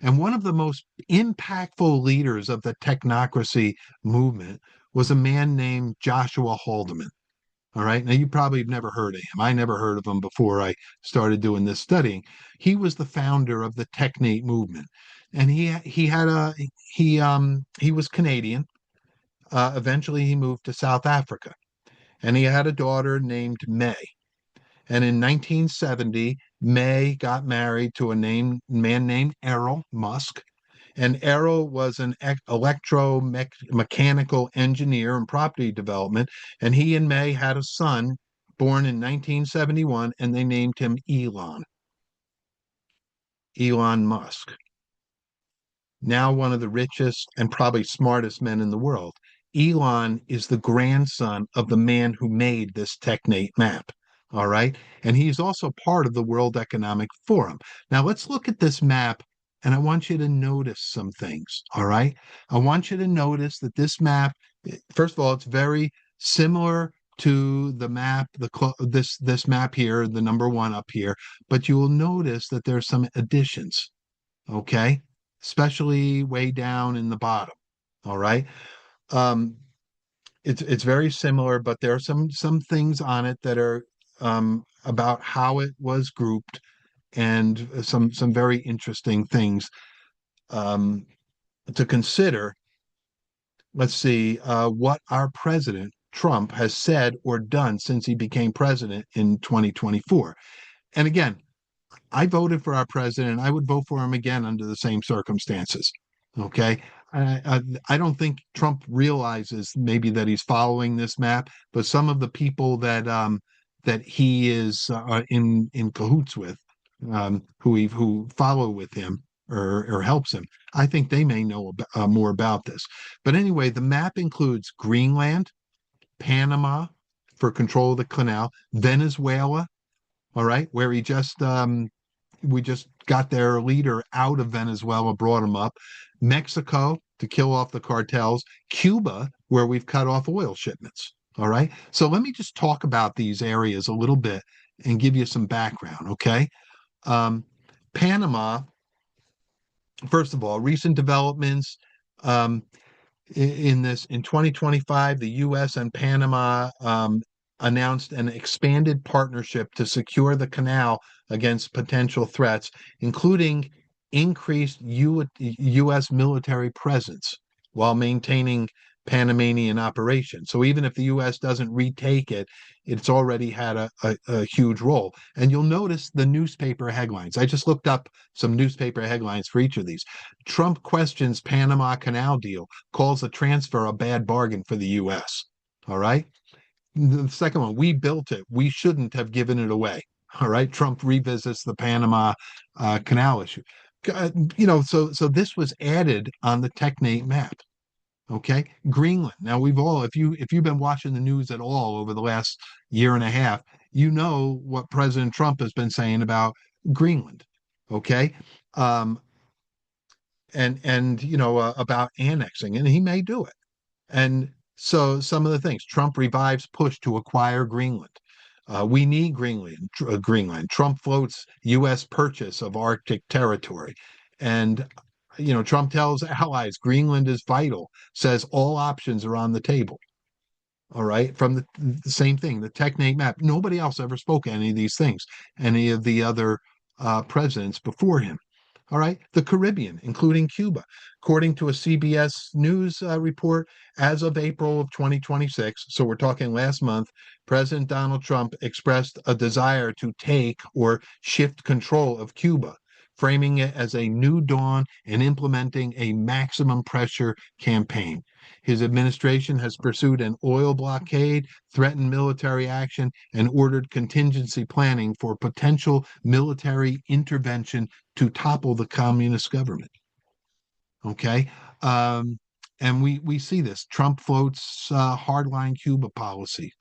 And one of the most impactful leaders of the technocracy movement was a man named Joshua Haldeman. All right. Now, you probably have never heard of him. I never heard of him before I started doing this studying. He was the founder of the Technate movement, and he was Canadian. Eventually, he moved to South Africa, and he had a daughter named May. And in 1970, May got married to a man named Errol Musk. And Errol was an electromechanical engineer in property development. And he and May had a son born in 1971, and they named him Elon Musk, now one of the richest and probably smartest men in the world. Elon is the grandson of the man who made this Technate map. All right. And he's also part of the World Economic Forum. Now, let's look at this map, and I want you to notice some things. All right. I want you to notice that this map, first of all, it's very similar to the map, this map here, the number one up here, but you will notice that there's some additions. Okay, especially way down in the bottom. All right. Um, it's very similar, but there are some things on it that are about how it was grouped, and some very interesting things um, to consider. Let's see what our president Trump has said or done since he became president in 2024. And again, I voted for our president. I would vote for him again under the same circumstances. Okay. I don't think Trump realizes maybe that he's following this map, but some of the people that he is in cahoots with, who follow with him or helps him, I think they may know more about this. But anyway, the map includes Greenland, Panama for control of the canal, Venezuela, all right, where we just got their leader out of Venezuela, brought him up. Mexico to kill off the cartels. Cuba, where we've cut off oil shipments. All right. So let me just talk about these areas a little bit and give you some background. Okay. Um, Panama, first of all, recent developments. Um, in 2025, the U.S. and Panama announced an expanded partnership to secure the canal against potential threats, including increased U.S. military presence while maintaining Panamanian operation. So even if the U.S. doesn't retake it, it's already had a huge role. And you'll notice the newspaper headlines. I just looked up some newspaper headlines for each of these. Trump questions Panama Canal deal, calls the transfer a bad bargain for the U.S. All right. The second one, we built it. We shouldn't have given it away. All right. Trump revisits the Panama Canal issue. So this was added on the Technate map. Okay, Greenland. Now if you've been watching the news at all over the last year and a half, you know what President Trump has been saying about Greenland. Okay, um, and about annexing, and he may do it. And so some of the things, Trump revives push to acquire Greenland. We need Greenland. Trump floats U.S. purchase of Arctic territory. And, Trump tells allies Greenland is vital, says all options are on the table. All right. From the same thing, the Technate map. Nobody else ever spoke any of these things, any of the other presidents before him. All right. The Caribbean, including Cuba. According to a CBS News report, as of April of 2026, so we're talking last month, President Donald Trump expressed a desire to take or shift control of Cuba, framing it as a new dawn and implementing a maximum pressure campaign. His administration has pursued an oil blockade, threatened military action, and ordered contingency planning for potential military intervention to topple the communist government. Okay. And we see this. Trump floats hardline Cuba policy,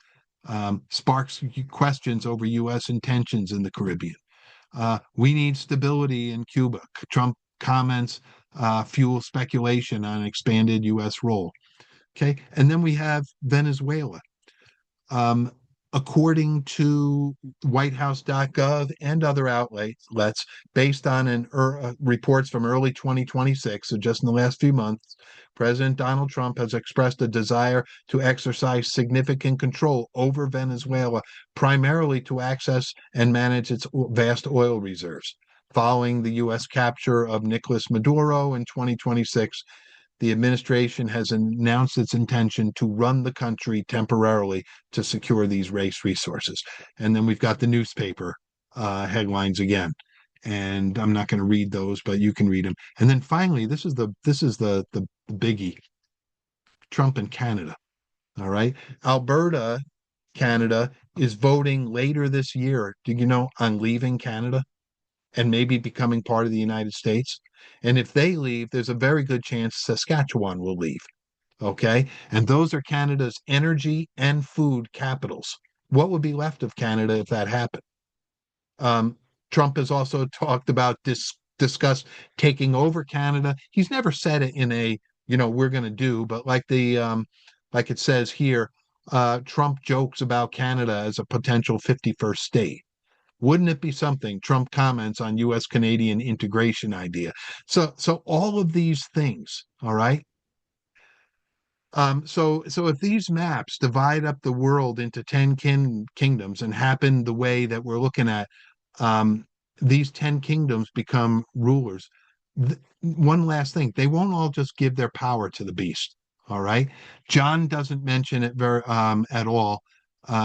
sparks questions over U.S. intentions in the Caribbean. We need stability in Cuba. Trump comments fuel speculation on expanded U.S. role. Okay. And then we have Venezuela. Um, according to whitehouse.gov and other outlets, based on reports from early 2026, so just in the last few months, President Donald Trump has expressed a desire to exercise significant control over Venezuela, primarily to access and manage its vast oil reserves. Following the U.S. capture of Nicolas Maduro in 2026, the administration has announced its intention to run the country temporarily to secure these race resources. And then we've got the newspaper headlines again. And I'm not going to read those, but you can read them. And then finally, this is the biggie: Trump and Canada. All right, Alberta, Canada is voting later this year. Do you know on leaving Canada and maybe becoming part of the United States? And if they leave, there's a very good chance Saskatchewan will leave. Okay. And those are Canada's energy and food capitals. What would be left of Canada if that happened? Um, Trump has also talked about discuss taking over Canada. He's never said it in a, we're going to do, but like it says here, Trump jokes about Canada as a potential 51st state. Wouldn't it be something? Trump comments on U.S. Canadian integration idea. So all of these things, all right. So if these maps divide up the world into 10 kingdoms and happen the way that we're looking at, um, these 10 kingdoms become rulers. One last thing, they won't all just give their power to the beast. All right. John doesn't mention it very at all.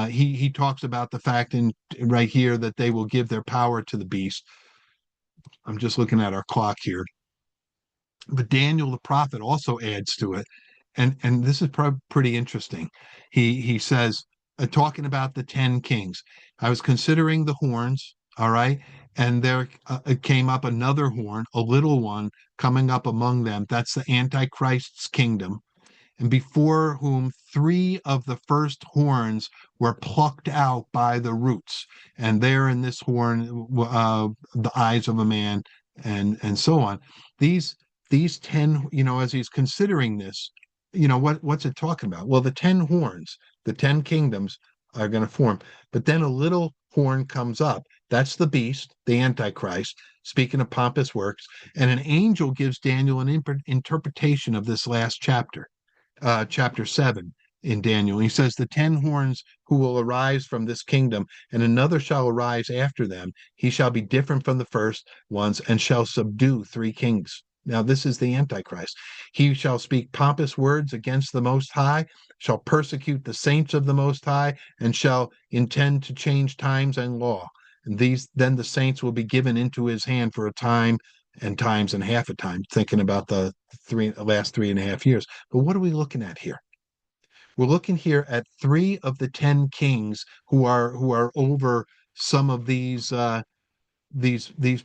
He talks about the fact in right here that they will give their power to the beast. I'm just looking at our clock here. But Daniel the prophet also adds to it, and this is pretty interesting. He says, talking about the 10 kings, I was considering the horns, all right, and there it came up another horn, a little one coming up among them. That's the Antichrist's kingdom, and before whom three of the first horns were plucked out by the roots. And there in this horn, the eyes of a man, and so on. These these 10, as he's considering this, what's it talking about? Well, the 10 horns, the 10 kingdoms are going to form. But then a little horn comes up. That's the beast, the Antichrist, speaking of pompous works. And an angel gives Daniel an interpretation of this last chapter, chapter 7 in Daniel. He says, the 10 horns who will arise from this kingdom, and another shall arise after them. He shall be different from the first ones and shall subdue three kings. Now, this is the Antichrist. He shall speak pompous words against the Most High, shall persecute the saints of the Most High, and shall intend to change times and law. And then the saints will be given into his hand for a time and times and half a time, thinking about the last 3.5 years. But what are we looking at here? We're looking here at three of the 10 kings who are over some of these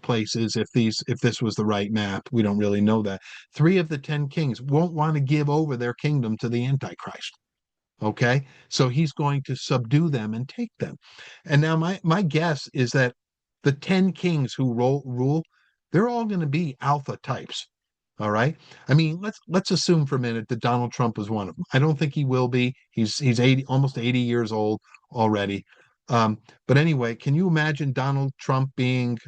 places. If this was the right map, we don't really know that. Three of the 10 kings won't want to give over their kingdom to the Antichrist. Okay, so he's going to subdue them and take them. And now my guess is that the 10 kings who rule, they're all going to be alpha types. All right. I mean, let's assume for a minute that Donald Trump was one of them. I don't think he will be. He's 80, almost 80 years old already. Um, but anyway, can you imagine Donald Trump being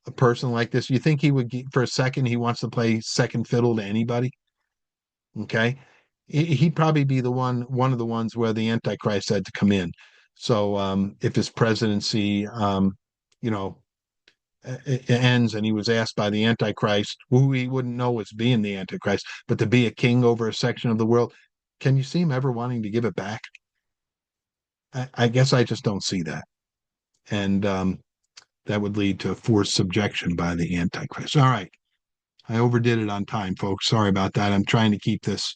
a person like this? You think he would for a second he wants to play second fiddle to anybody? Okay. He'd probably be one of the ones where the Antichrist had to come in. So if his presidency, you know, it ends and he was asked by the Antichrist, who he wouldn't know as being the Antichrist, but to be a king over a section of the world, can you see him ever wanting to give it back? I guess I just don't see that. And that would lead to forced subjection by the Antichrist. All right. I overdid it on time, folks. Sorry about that. I'm trying to keep this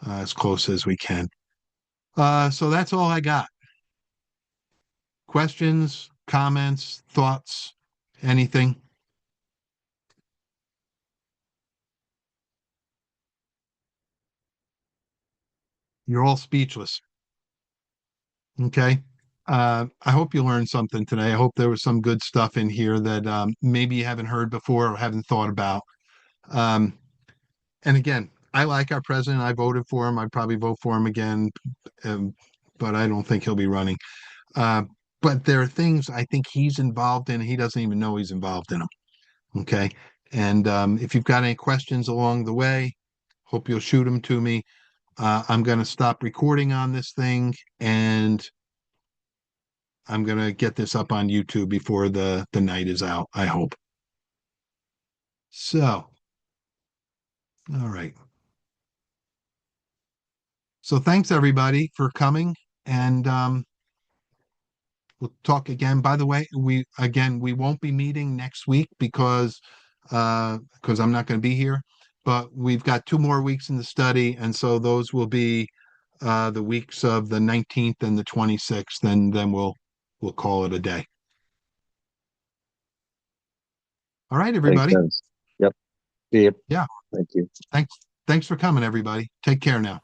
as close as we can. So that's all I got. Questions, comments, thoughts, anything? You're all speechless. Okay. I hope you learned something today. I hope there was some good stuff in here that maybe you haven't heard before or haven't thought about. Um, and again, I like our president. I voted for him. I'd probably vote for him again, but I don't think he'll be running. Uh, but there are things I think he's involved in. He doesn't even know he's involved in them. Okay. And if you've got any questions along the way, hope you'll shoot them to me. I'm going to stop recording on this thing and I'm going to get this up on YouTube before the night is out, I hope. So, all right. So thanks everybody for coming and we'll talk again. By the way, we won't be meeting next week because I'm not going to be here, but we've got 2 more weeks in the study and so those will be the weeks of the 19th and the 26th and then we'll call it a day. All right, Makes everybody. sense. Yep. See you. Yeah. Thank you. Thanks for coming, everybody. Take care now.